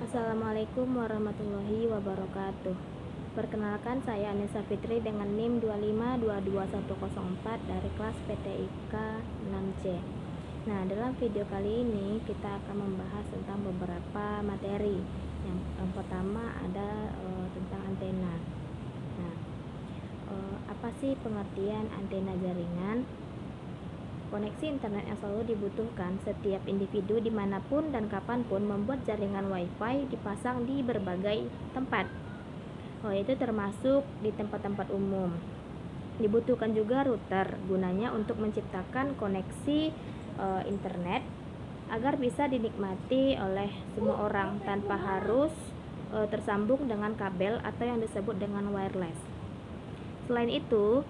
Assalamualaikum warahmatullahi wabarakatuh. Perkenalkan, saya Anissa Fitri dengan NIM 2522104 dari kelas PTIK 6C. Nah, dalam video kali ini kita akan membahas tentang beberapa materi. Yang pertama ada tentang antena. Nah, apa sih pengertian antena jaringan? Koneksi internet yang selalu dibutuhkan setiap individu dimanapun dan kapanpun membuat jaringan WiFi dipasang di berbagai tempat. Itu termasuk di tempat-tempat umum. Dibutuhkan juga router, gunanya untuk menciptakan koneksi internet agar bisa dinikmati oleh semua orang tanpa harus tersambung dengan kabel atau yang disebut dengan wireless. Selain itu,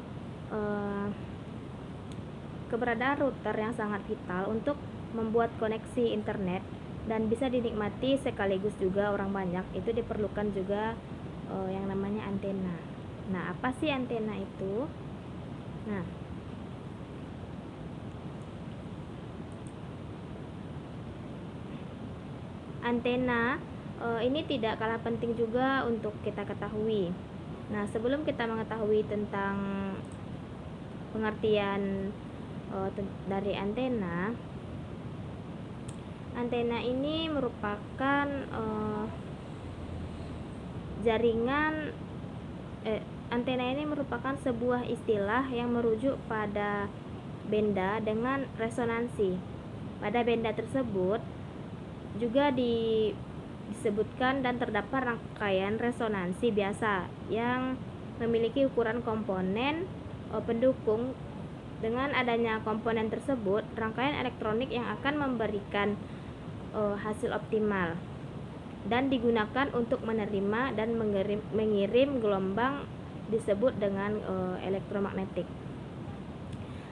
keberadaan router yang sangat vital untuk membuat koneksi internet dan bisa dinikmati sekaligus juga orang banyak, itu diperlukan juga yang namanya antena. Nah, apa sih antena itu? Nah, antena ini tidak kalah penting juga untuk kita ketahui. Nah, sebelum kita mengetahui tentang pengertian dari antena ini merupakan jaringan antena ini merupakan sebuah istilah yang merujuk pada benda dengan resonansi. Pada benda tersebut juga disebutkan dan terdapat rangkaian resonansi biasa yang memiliki ukuran komponen pendukung. Dengan adanya komponen tersebut, rangkaian elektronik yang akan memberikan hasil optimal dan digunakan untuk menerima dan mengirim gelombang disebut dengan elektromagnetik.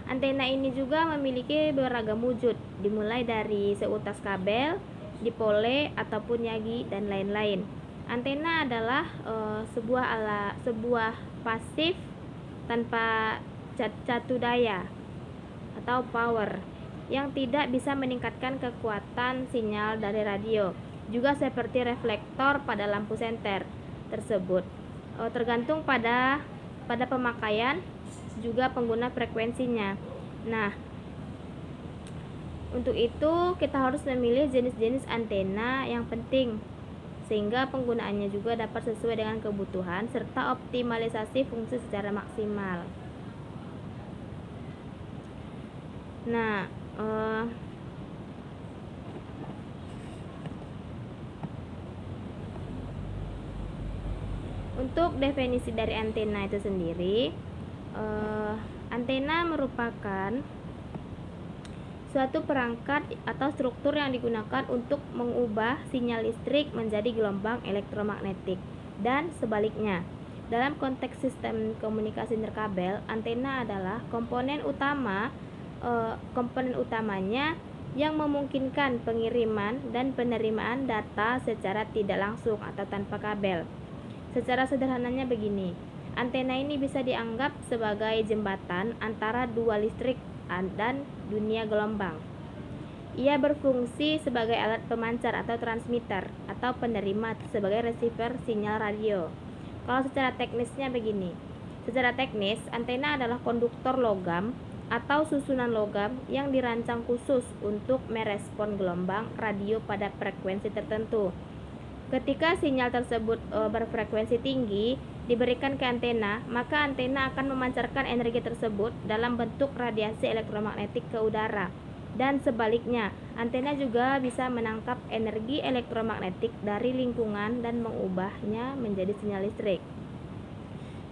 Antena ini juga memiliki beragam wujud, dimulai dari seutas kabel, dipole ataupun yagi dan lain-lain. Antena adalah sebuah pasif tanpa catu daya atau power yang tidak bisa meningkatkan kekuatan sinyal dari radio, juga seperti reflektor pada lampu senter tersebut. Tergantung pada pemakaian juga pengguna frekuensinya. Nah, untuk itu kita harus memilih jenis-jenis antena yang penting sehingga penggunaannya juga dapat sesuai dengan kebutuhan serta optimalisasi fungsi secara maksimal. Nah, untuk definisi dari antena itu sendiri, antena merupakan suatu perangkat atau struktur yang digunakan untuk mengubah sinyal listrik menjadi gelombang elektromagnetik dan sebaliknya. Dalam konteks sistem komunikasi nirkabel, antena adalah komponen utamanya yang memungkinkan pengiriman dan penerimaan data secara tidak langsung atau tanpa kabel. Secara sederhananya begini, antena ini bisa dianggap sebagai jembatan antara dua listrik dan dunia gelombang. Ia berfungsi sebagai alat pemancar atau transmitter atau penerima sebagai receiver sinyal radio. Kalau secara teknisnya begini, secara teknis antena adalah konduktor logam atau susunan logam yang dirancang khusus untuk merespon gelombang radio pada frekuensi tertentu. Ketika sinyal tersebut berfrekuensi tinggi diberikan ke antena, maka antena akan memancarkan energi tersebut dalam bentuk radiasi elektromagnetik ke udara. Dan sebaliknya, antena juga bisa menangkap energi elektromagnetik dari lingkungan dan mengubahnya menjadi sinyal listrik.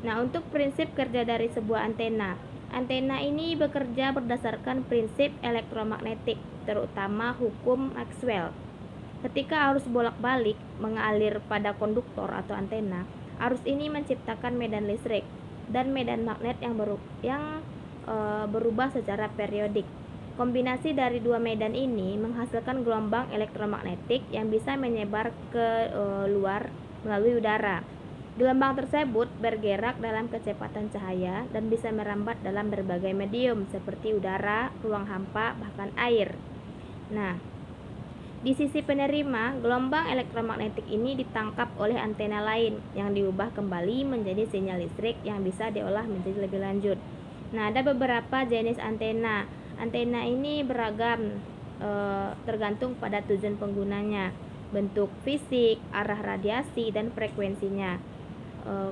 Nah, untuk prinsip kerja dari sebuah antena ini bekerja berdasarkan prinsip elektromagnetik, terutama hukum Maxwell. Ketika arus bolak-balik mengalir pada konduktor atau antena, arus ini menciptakan medan listrik dan medan magnet yang berubah secara periodik. Kombinasi dari dua medan ini menghasilkan gelombang elektromagnetik yang bisa menyebar ke luar melalui udara. Gelombang tersebut bergerak dalam kecepatan cahaya dan bisa merambat dalam berbagai medium seperti udara, ruang hampa, bahkan air. Nah, Di sisi penerima, gelombang elektromagnetik ini ditangkap oleh antena lain yang diubah kembali menjadi sinyal listrik yang bisa diolah menjadi lebih lanjut. Nah, ada beberapa jenis antena. Antena ini beragam, tergantung pada tujuan penggunanya, bentuk fisik, arah radiasi, dan frekuensinya.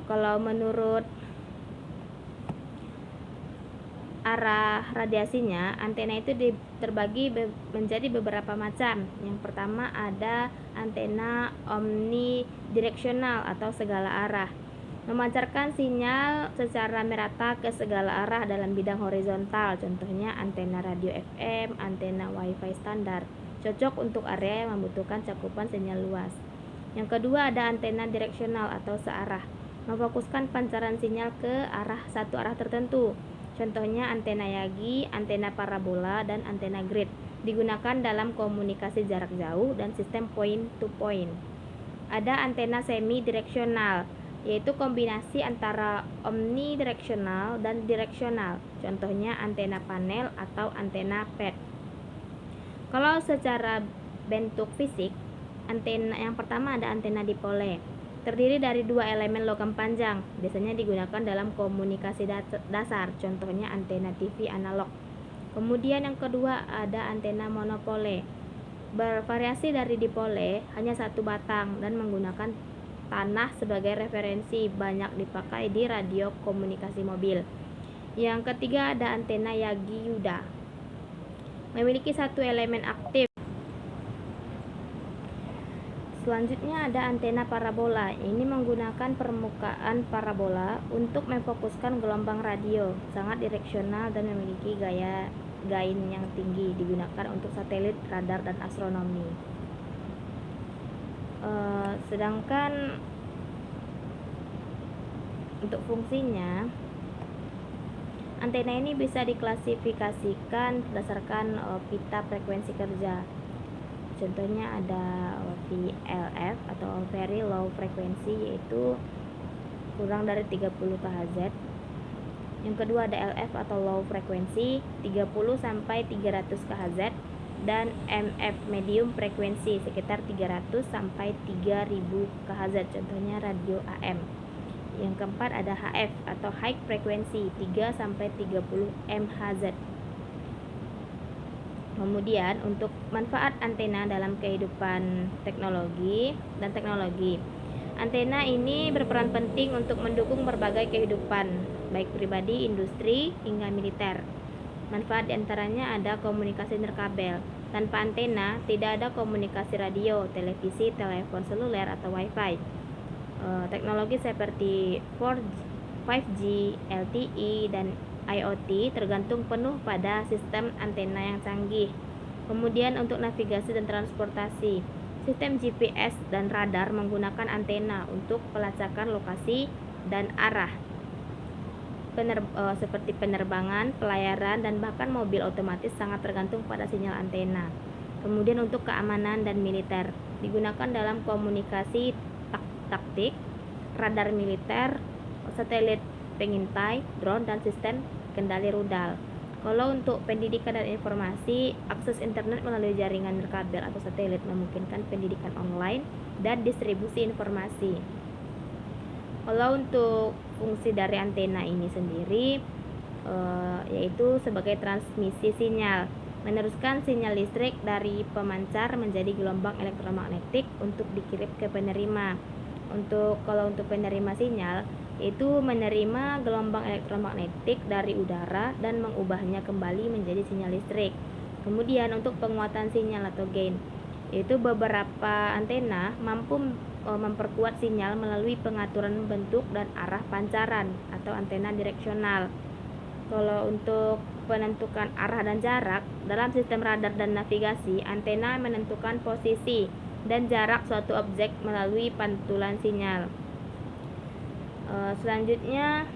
Kalau menurut arah radiasinya, antena itu terbagi menjadi beberapa macam. Yang pertama ada antena omnidireksional atau segala arah, memancarkan sinyal secara merata ke segala arah dalam bidang horizontal. Contohnya antena radio FM, antena WiFi standar, cocok untuk area yang membutuhkan cakupan sinyal luas. Yang kedua ada antena direksional atau searah, memfokuskan pancaran sinyal ke satu arah tertentu. Contohnya antena Yagi, antena parabola, dan antena grid, digunakan dalam komunikasi jarak jauh dan sistem point to point. Ada antena semi direksional, yaitu kombinasi antara omnidireksional dan direksional. Contohnya antena panel atau antena pad. Kalau secara bentuk fisik, antena yang pertama ada antena dipole, terdiri dari dua elemen logam panjang, biasanya digunakan dalam komunikasi dasar, contohnya antena TV analog. Kemudian yang kedua ada antena monopole, bervariasi dari dipole, hanya satu batang dan menggunakan tanah sebagai referensi, banyak dipakai di radio komunikasi mobil. Yang ketiga ada antena Yagi-Yuda, memiliki satu elemen aktif. Selanjutnya ada antena parabola. Ini menggunakan permukaan parabola untuk memfokuskan gelombang radio, sangat direksional dan memiliki gain yang tinggi, digunakan untuk satelit, radar, dan astronomi. Sedangkan untuk fungsinya, antena ini bisa diklasifikasikan berdasarkan pita frekuensi kerja. Contohnya ada VLF atau Very Low Frequency, yaitu kurang dari 30 kHz. Yang kedua ada LF atau Low Frequency, 30 sampai 300 kHz, dan MF Medium Frequency sekitar 300 sampai 3000 kHz. Contohnya radio AM. Yang keempat ada HF atau High Frequency, 3 sampai 30 MHz. Kemudian untuk manfaat antena dalam kehidupan teknologi, antena ini berperan penting untuk mendukung berbagai kehidupan, baik pribadi, industri, hingga militer. Manfaat diantaranya ada komunikasi nirkabel. Tanpa antena tidak ada komunikasi radio, televisi, telepon seluler, atau wifi. Teknologi seperti 5G, LTE, dan IoT tergantung penuh pada sistem antena yang canggih. Kemudian untuk navigasi dan transportasi, sistem GPS dan radar menggunakan antena untuk pelacakan lokasi dan arah, seperti penerbangan, pelayaran, dan bahkan mobil otomatis sangat tergantung pada sinyal antena. Kemudian untuk keamanan dan militer, digunakan dalam komunikasi taktik, radar militer, satelit pengintai, drone, dan sistem kendali rudal. Kalau untuk pendidikan dan informasi, akses internet melalui jaringan nirkabel atau satelit memungkinkan pendidikan online dan distribusi informasi. Kalau untuk fungsi dari antena ini sendiri, yaitu sebagai transmisi sinyal, meneruskan sinyal listrik dari pemancar menjadi gelombang elektromagnetik untuk dikirim ke penerima. Kalau untuk penerima sinyal, yaitu menerima gelombang elektromagnetik dari udara dan mengubahnya kembali menjadi sinyal listrik. Kemudian untuk penguatan sinyal atau gain, yaitu beberapa antena mampu memperkuat sinyal melalui pengaturan bentuk dan arah pancaran atau antena direksional. Kalau untuk penentukan arah dan jarak, dalam sistem radar dan navigasi, antena menentukan posisi dan jarak suatu objek melalui pantulan sinyal. Selanjutnya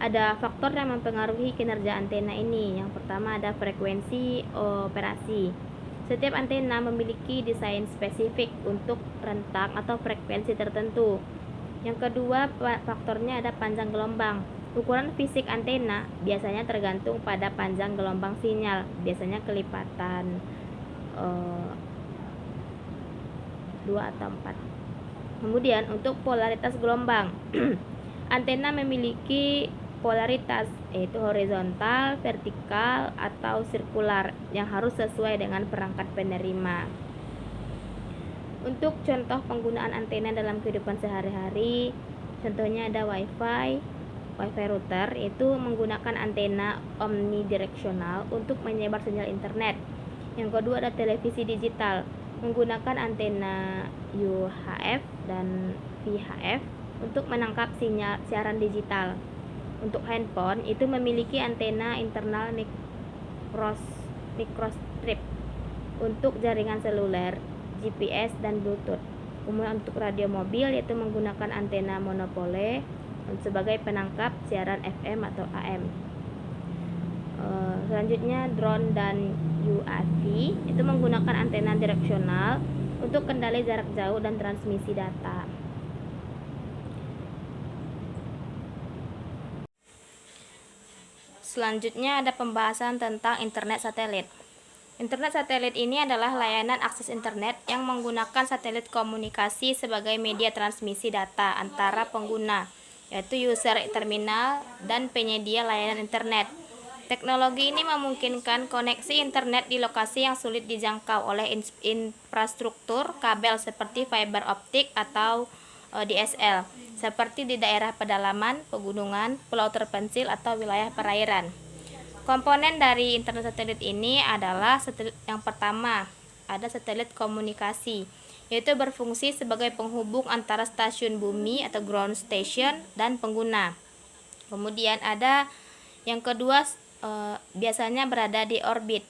ada faktor yang mempengaruhi kinerja antena ini. Yang pertama ada frekuensi operasi. Setiap antena memiliki desain spesifik untuk rentang atau frekuensi tertentu. Yang kedua faktornya ada panjang gelombang. Ukuran fisik antena biasanya tergantung pada panjang gelombang sinyal, biasanya kelipatan 2 atau 4. Kemudian untuk polaritas gelombang, antena memiliki polaritas yaitu horizontal, vertikal, atau sirkular yang harus sesuai dengan perangkat penerima. Untuk contoh penggunaan antena dalam kehidupan sehari-hari, contohnya ada WiFi router, yaitu menggunakan antena omnidireksional untuk menyebar sinyal internet. Yang kedua ada televisi digital, menggunakan antena UHF dan VHF untuk menangkap siaran digital. Untuk handphone itu memiliki antena internal microstrip untuk jaringan seluler, GPS, dan Bluetooth. Kemudian untuk radio mobil yaitu menggunakan antena monopole sebagai penangkap siaran FM atau AM. Selanjutnya drone dan UAV itu menggunakan antena direksional untuk kendali jarak jauh dan transmisi data. Selanjutnya ada pembahasan tentang internet satelit. Internet satelit ini adalah layanan akses internet yang menggunakan satelit komunikasi sebagai media transmisi data antara pengguna, yaitu user terminal dan penyedia layanan internet. Teknologi ini memungkinkan koneksi internet di lokasi yang sulit dijangkau oleh infrastruktur kabel seperti fiber optik atau DSL, seperti di daerah pedalaman, pegunungan, pulau terpencil, atau wilayah perairan. Komponen dari internet satelit ini adalah yang pertama, ada satelit komunikasi, yaitu berfungsi sebagai penghubung antara stasiun bumi atau ground station dan pengguna. Kemudian ada yang kedua, biasanya berada di orbit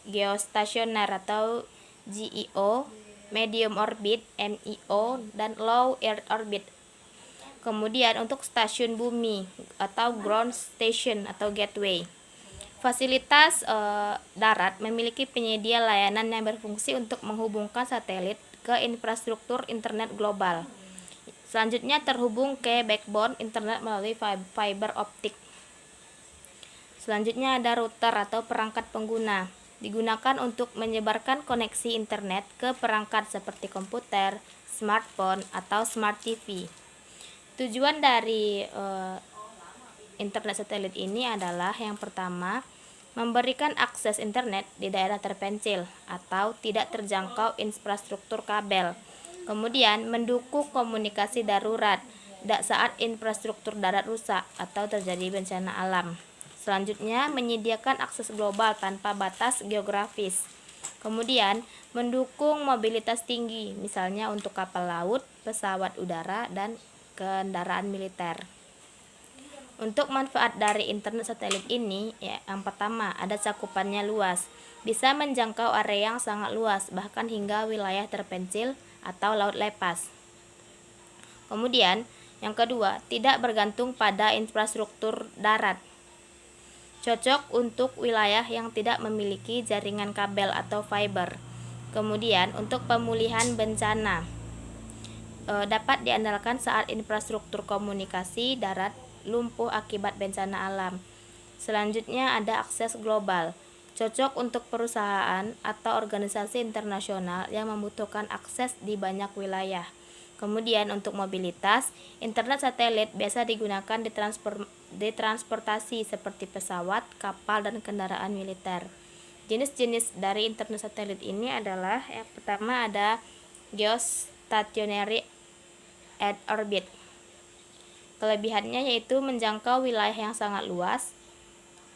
geostasioner atau GEO, medium orbit MEO, dan low earth orbit. Kemudian untuk stasiun bumi atau ground station atau gateway. Fasilitas darat memiliki penyedia layanan yang berfungsi untuk menghubungkan satelit ke infrastruktur internet global. Selanjutnya terhubung ke backbone internet melalui fiber optik. Selanjutnya ada router atau perangkat pengguna. Digunakan untuk menyebarkan koneksi internet ke perangkat seperti komputer, smartphone, atau smart TV. Tujuan dari internet satelit ini adalah yang pertama, memberikan akses internet di daerah terpencil atau tidak terjangkau infrastruktur kabel. Kemudian mendukung komunikasi darurat saat infrastruktur darat rusak atau terjadi bencana alam. Selanjutnya menyediakan akses global tanpa batas geografis. Kemudian mendukung mobilitas tinggi, misalnya untuk kapal laut, pesawat udara, dan kendaraan militer. Untuk manfaat dari internet satelit ini, yang pertama ada cakupannya luas, bisa menjangkau area yang sangat luas, bahkan hingga wilayah terpencil atau laut lepas. Kemudian, yang kedua, tidak bergantung pada infrastruktur darat. Cocok untuk wilayah yang tidak memiliki jaringan kabel atau fiber. Kemudian, untuk pemulihan bencana, dapat diandalkan saat infrastruktur komunikasi darat lumpuh akibat bencana alam. Selanjutnya ada akses global, cocok untuk perusahaan atau organisasi internasional yang membutuhkan akses di banyak wilayah. Kemudian untuk mobilitas, internet satelit biasa digunakan di transportasi seperti pesawat, kapal, dan kendaraan militer. Jenis-jenis dari internet satelit ini adalah yang pertama ada geostationary Earth orbit. Kelebihannya yaitu menjangkau wilayah yang sangat luas,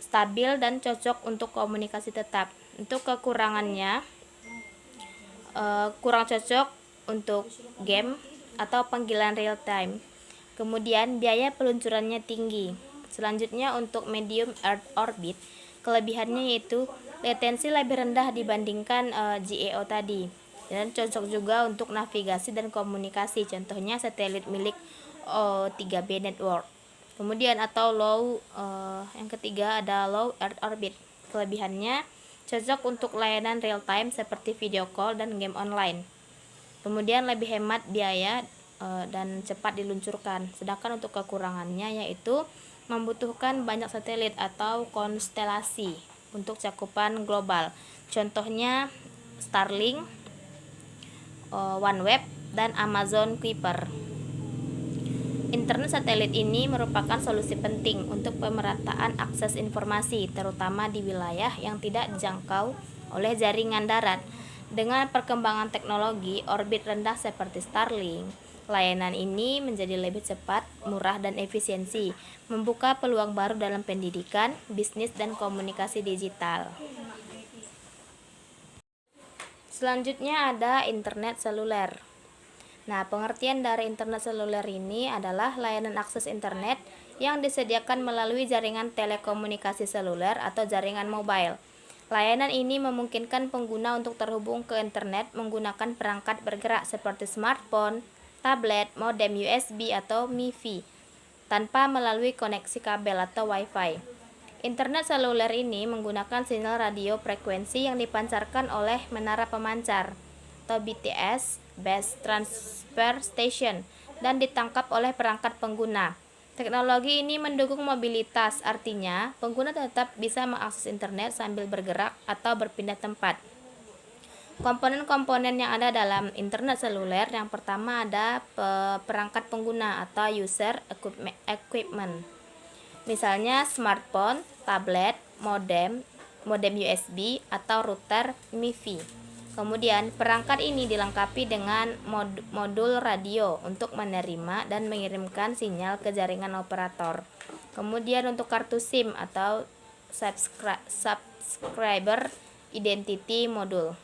stabil, dan cocok untuk komunikasi tetap. Untuk kekurangannya, kurang cocok untuk game atau panggilan real time. Kemudian biaya peluncurannya tinggi. Selanjutnya untuk medium earth orbit, kelebihannya yaitu latensi lebih rendah dibandingkan GEO tadi, dan cocok juga untuk navigasi dan komunikasi, contohnya satelit milik O3B network. Kemudian atau yang ketiga ada low earth orbit. Kelebihannya cocok untuk layanan real time seperti video call dan game online. Kemudian lebih hemat biaya dan cepat diluncurkan. Sedangkan untuk kekurangannya yaitu membutuhkan banyak satelit atau konstelasi untuk cakupan global. Contohnya Starlink, OneWeb, dan Amazon Kuiper. Internet satelit ini merupakan solusi penting untuk pemerataan akses informasi, terutama di wilayah yang tidak dijangkau oleh jaringan darat. Dengan perkembangan teknologi orbit rendah seperti Starlink, layanan ini menjadi lebih cepat, murah, dan efisiensi, membuka peluang baru dalam pendidikan, bisnis, dan komunikasi digital. Selanjutnya ada internet seluler. Nah, pengertian dari internet seluler ini adalah layanan akses internet yang disediakan melalui jaringan telekomunikasi seluler atau jaringan mobile. Layanan ini memungkinkan pengguna untuk terhubung ke internet menggunakan perangkat bergerak seperti smartphone, tablet, modem USB atau MiFi, tanpa melalui koneksi kabel atau Wi-Fi. Internet seluler ini menggunakan sinyal radio frekuensi yang dipancarkan oleh menara pemancar atau BTS, Base Transfer Station, dan ditangkap oleh perangkat pengguna. Teknologi ini mendukung mobilitas, artinya pengguna tetap bisa mengakses internet sambil bergerak atau berpindah tempat. Komponen-komponen yang ada dalam internet seluler, yang pertama ada perangkat pengguna atau user equipment. Misalnya smartphone, tablet, modem USB, atau router MiFi. Kemudian perangkat ini dilengkapi dengan modul radio untuk menerima dan mengirimkan sinyal ke jaringan operator. Kemudian untuk kartu SIM atau subscriber identity module,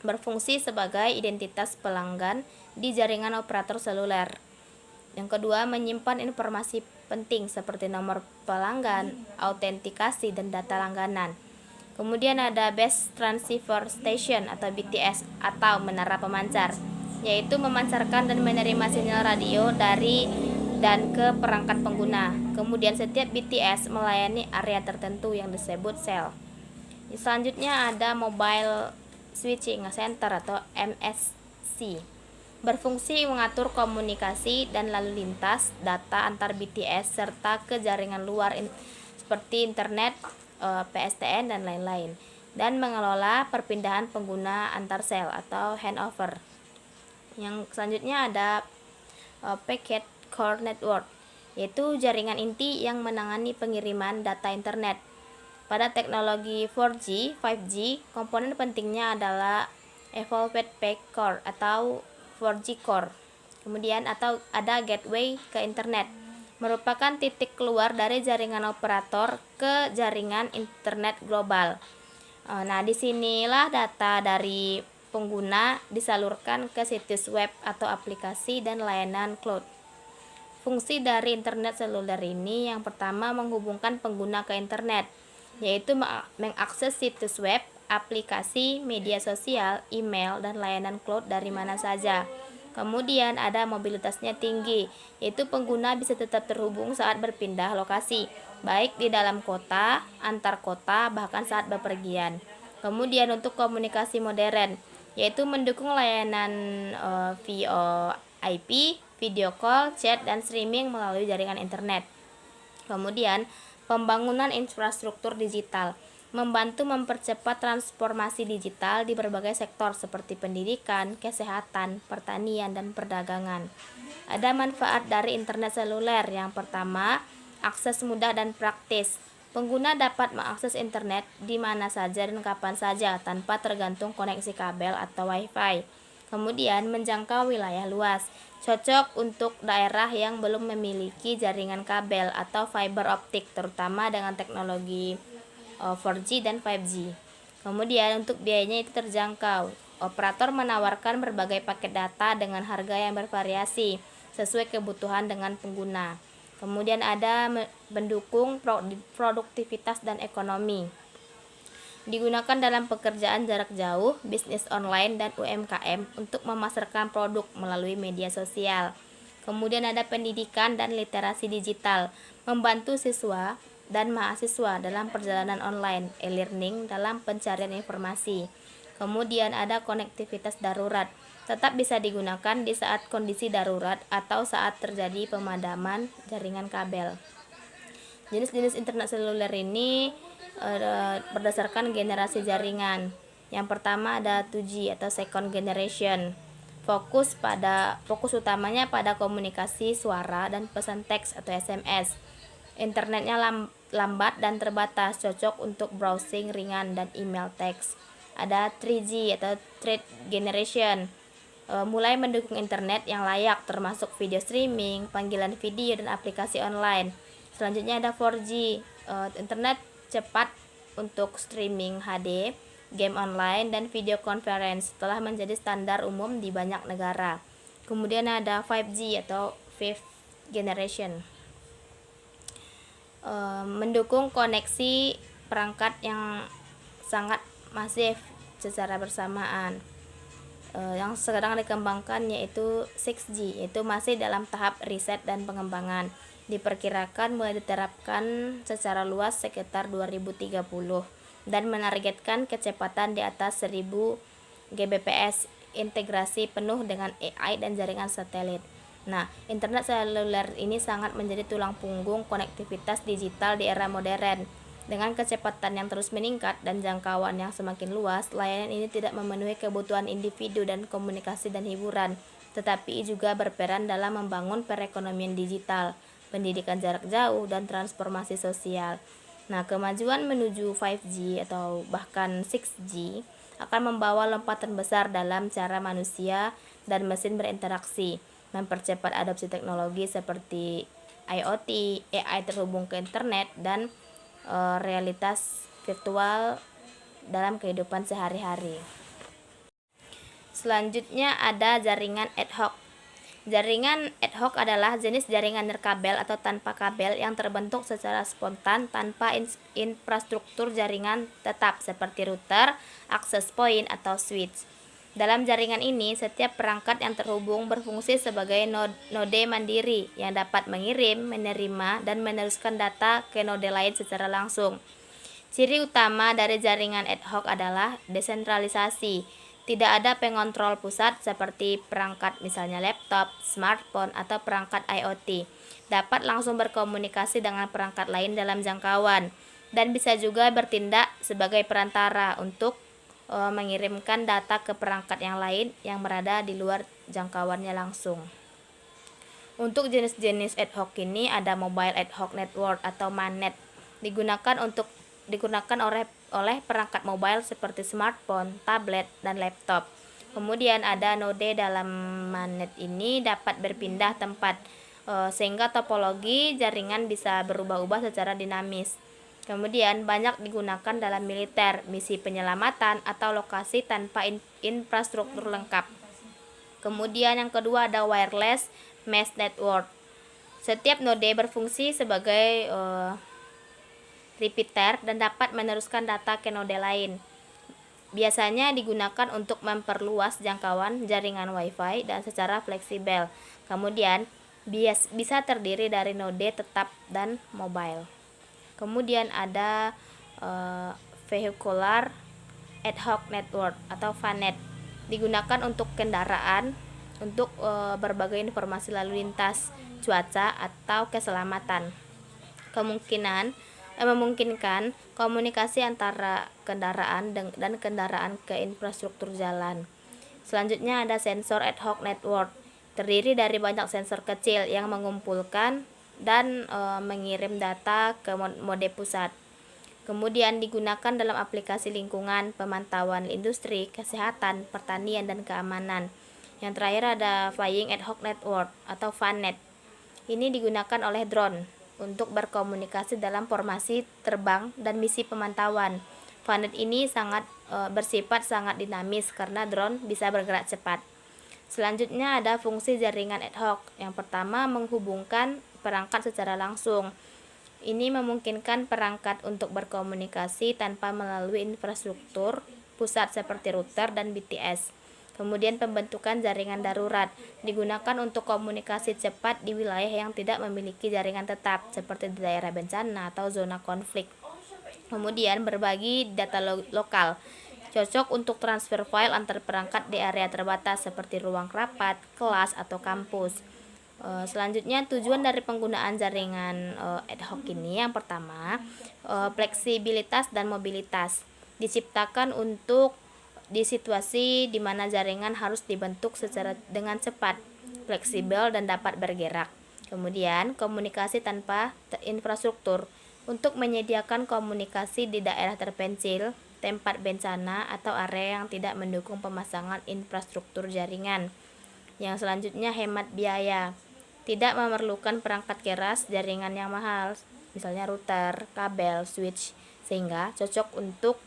berfungsi sebagai identitas pelanggan di jaringan operator seluler. Yang kedua, menyimpan informasi penting seperti nomor pelanggan, autentikasi, dan data langganan. Kemudian ada Base Transceiver Station atau BTS atau menara pemancar, yaitu memancarkan dan menerima sinyal radio dari dan ke perangkat pengguna. Kemudian setiap BTS melayani area tertentu yang disebut sel. Selanjutnya ada Mobile Switching Center atau MSC, berfungsi mengatur komunikasi dan lalu lintas data antar BTS serta ke jaringan luar seperti internet, PSTN, dan lain-lain, dan mengelola perpindahan pengguna antar sel atau handover. Yang selanjutnya ada Packet Core Network, yaitu jaringan inti yang menangani pengiriman data internet. Pada teknologi 4G, 5G, komponen pentingnya adalah Evolved Packet Core atau 4G Core. Kemudian ada gateway ke internet, merupakan titik keluar dari jaringan operator ke jaringan internet global. Nah, disinilah data dari pengguna disalurkan ke situs web atau aplikasi dan layanan cloud. Fungsi dari internet seluler ini yang pertama menghubungkan pengguna ke internet, yaitu mengakses situs web, aplikasi, media sosial, email, dan layanan cloud dari mana saja. Kemudian ada mobilitasnya tinggi, yaitu pengguna bisa tetap terhubung saat berpindah lokasi, baik di dalam kota, antar kota, bahkan saat bepergian. Kemudian untuk komunikasi modern, yaitu mendukung layanan VoIP, video call, chat, dan streaming melalui jaringan internet. Kemudian pembangunan infrastruktur digital, membantu mempercepat transformasi digital di berbagai sektor seperti pendidikan, kesehatan, pertanian, dan perdagangan. Ada manfaat dari internet seluler. Yang pertama, akses mudah dan praktis. Pengguna dapat mengakses internet di mana saja dan kapan saja tanpa tergantung koneksi kabel atau Wi-Fi. Kemudian menjangkau wilayah luas, cocok untuk daerah yang belum memiliki jaringan kabel atau fiber optik, terutama dengan teknologi 4G dan 5G. Kemudian untuk biayanya itu terjangkau. Operator menawarkan berbagai paket data dengan harga yang bervariasi sesuai kebutuhan dengan pengguna. Kemudian ada mendukung produktivitas dan ekonomi. Digunakan dalam pekerjaan jarak jauh, bisnis online, dan UMKM untuk memasarkan produk melalui media sosial. Kemudian ada pendidikan dan literasi digital, membantu siswa dan mahasiswa dalam perjalanan online, e-learning dalam pencarian informasi. Kemudian ada konektivitas darurat, tetap bisa digunakan di saat kondisi darurat atau saat terjadi pemadaman jaringan kabel. Jenis-jenis internet seluler ini berdasarkan generasi jaringan. Yang pertama ada 2G atau second generation. Fokus utamanya pada komunikasi suara dan pesan teks atau SMS. Internetnya lambat dan terbatas, cocok untuk browsing ringan dan email teks. Ada 3G atau third generation. Mulai mendukung internet yang layak termasuk video streaming, panggilan video dan aplikasi online. Selanjutnya ada 4G, internet cepat untuk streaming HD, game online dan video conference telah menjadi standar umum di banyak negara. Kemudian ada 5G atau fifth generation, mendukung koneksi perangkat yang sangat masif secara bersamaan. Yang sedang dikembangkan yaitu 6G, yaitu masih dalam tahap riset dan pengembangan. Diperkirakan mulai diterapkan secara luas sekitar 2030 dan menargetkan kecepatan di atas 1000 Gbps, integrasi penuh dengan AI dan jaringan satelit. Nah, internet seluler ini sangat menjadi tulang punggung konektivitas digital di era modern. Dengan kecepatan yang terus meningkat dan jangkauan yang semakin luas, layanan ini tidak memenuhi kebutuhan individu dan komunikasi dan hiburan, tetapi juga berperan dalam membangun perekonomian digital, pendidikan jarak jauh, dan transformasi sosial. Nah, kemajuan menuju 5G atau bahkan 6G akan membawa lompatan besar dalam cara manusia dan mesin berinteraksi, mempercepat adopsi teknologi seperti IoT, AI terhubung ke internet, dan realitas virtual dalam kehidupan sehari-hari. Selanjutnya ada jaringan ad hoc. Jaringan ad hoc adalah jenis jaringan nirkabel atau tanpa kabel yang terbentuk secara spontan tanpa infrastruktur jaringan tetap seperti router, access point, atau switch. Dalam jaringan ini, setiap perangkat yang terhubung berfungsi sebagai node mandiri yang dapat mengirim, menerima, dan meneruskan data ke node lain secara langsung. Ciri utama dari jaringan ad hoc adalah desentralisasi. Tidak ada pengontrol pusat seperti perangkat misalnya laptop, smartphone, atau perangkat IoT. Dapat langsung berkomunikasi dengan perangkat lain dalam jangkauan dan bisa juga bertindak sebagai perantara untuk mengirimkan data ke perangkat yang lain yang berada di luar jangkauannya langsung. Untuk jenis-jenis ad hoc ini ada mobile ad hoc network atau MANET, digunakan oleh perangkat mobile seperti smartphone, tablet, dan laptop. Kemudian ada node dalam MANET ini dapat berpindah tempat, sehingga topologi jaringan bisa berubah-ubah secara dinamis. Kemudian banyak digunakan dalam militer, misi penyelamatan, atau lokasi tanpa infrastruktur lengkap. Kemudian yang kedua ada wireless mesh network. Setiap node berfungsi sebagai repeater dan dapat meneruskan data ke node lain. Biasanya digunakan untuk memperluas jangkauan jaringan Wi-Fi dan secara fleksibel. Kemudian bisa terdiri dari node tetap dan mobile. Kemudian ada vehicular ad hoc network atau VANET, digunakan untuk kendaraan untuk berbagai informasi lalu lintas, cuaca, atau keselamatan. Memungkinkan komunikasi antara kendaraan dan kendaraan ke infrastruktur jalan. Selanjutnya ada sensor ad hoc network, terdiri dari banyak sensor kecil yang mengumpulkan dan mengirim data ke mode pusat. Kemudian digunakan dalam aplikasi lingkungan, pemantauan industri, kesehatan, pertanian, dan keamanan. Yang terakhir ada Flying Ad Hoc Network atau VANET. Ini digunakan oleh drone untuk berkomunikasi dalam formasi terbang dan misi pemantauan. VANET ini bersifat sangat dinamis karena drone bisa bergerak cepat. Selanjutnya ada fungsi jaringan ad hoc. Yang pertama, menghubungkan perangkat secara langsung. Ini memungkinkan perangkat untuk berkomunikasi tanpa melalui infrastruktur pusat seperti router dan BTS. Kemudian pembentukan jaringan darurat, digunakan untuk komunikasi cepat di wilayah yang tidak memiliki jaringan tetap seperti di daerah bencana atau zona konflik. Kemudian berbagi data lokal, cocok untuk transfer file antar perangkat di area terbatas seperti ruang rapat, kelas, atau kampus. Selanjutnya tujuan dari penggunaan jaringan ad hoc ini, yang pertama, fleksibilitas dan mobilitas, diciptakan untuk di situasi di mana jaringan harus dibentuk dengan cepat, fleksibel, dan dapat bergerak. Kemudian, komunikasi tanpa infrastruktur untuk menyediakan komunikasi di daerah terpencil, tempat bencana, atau area yang tidak mendukung pemasangan infrastruktur jaringan. Yang selanjutnya, hemat biaya. Tidak memerlukan perangkat keras jaringan yang mahal, misalnya router, kabel, switch, sehingga cocok untuk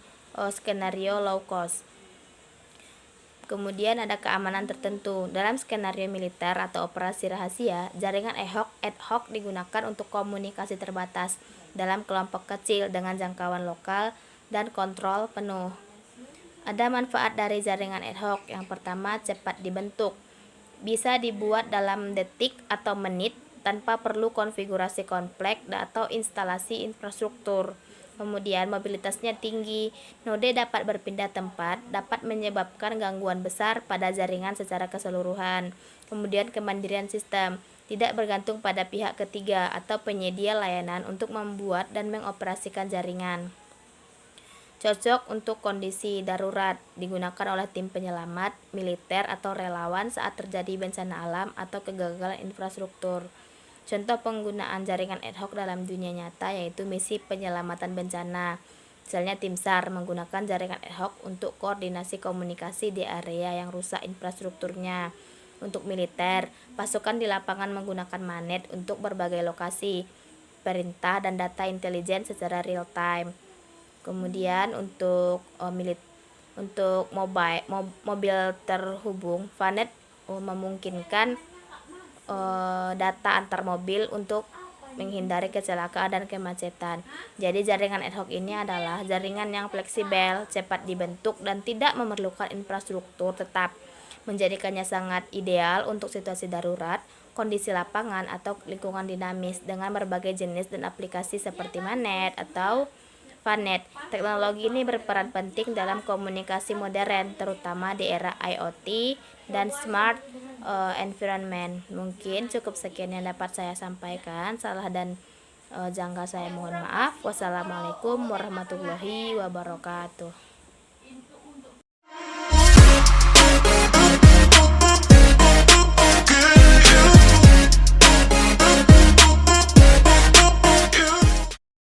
skenario low cost. Kemudian ada keamanan tertentu. Dalam skenario militer atau operasi rahasia, jaringan ad hoc digunakan untuk komunikasi terbatas dalam kelompok kecil dengan jangkauan lokal dan kontrol penuh. Ada manfaat dari jaringan ad hoc. Yang pertama, cepat dibentuk. Bisa dibuat dalam detik atau menit tanpa perlu konfigurasi kompleks atau instalasi infrastruktur. Kemudian mobilitasnya tinggi, node dapat berpindah tempat, dapat menyebabkan gangguan besar pada jaringan secara keseluruhan. Kemudian kemandirian sistem, tidak bergantung pada pihak ketiga atau penyedia layanan untuk membuat dan mengoperasikan jaringan. Cocok untuk kondisi darurat, digunakan oleh tim penyelamat, militer, atau relawan saat terjadi bencana alam atau kegagalan infrastruktur. Contoh penggunaan jaringan ad hoc dalam dunia nyata yaitu misi penyelamatan bencana. Misalnya tim SAR menggunakan jaringan ad hoc untuk koordinasi komunikasi di area yang rusak infrastrukturnya. Untuk militer, pasukan di lapangan menggunakan manet untuk berbagai lokasi, perintah dan data intelijen secara real time. Kemudian untuk mobil terhubung, VANET memungkinkan data antar mobil untuk menghindari kecelakaan dan kemacetan. Jadi jaringan ad hoc ini adalah jaringan yang fleksibel, cepat dibentuk, dan tidak memerlukan infrastruktur tetap, menjadikannya sangat ideal untuk situasi darurat, kondisi lapangan, atau lingkungan dinamis dengan berbagai jenis dan aplikasi seperti manet atau VANET. Teknologi ini berperan penting dalam komunikasi modern, terutama di era IoT dan smart environment. Mungkin cukup sekian yang dapat saya sampaikan. Salah dan janggal saya mohon maaf. Wassalamualaikum warahmatullahi wabarakatuh.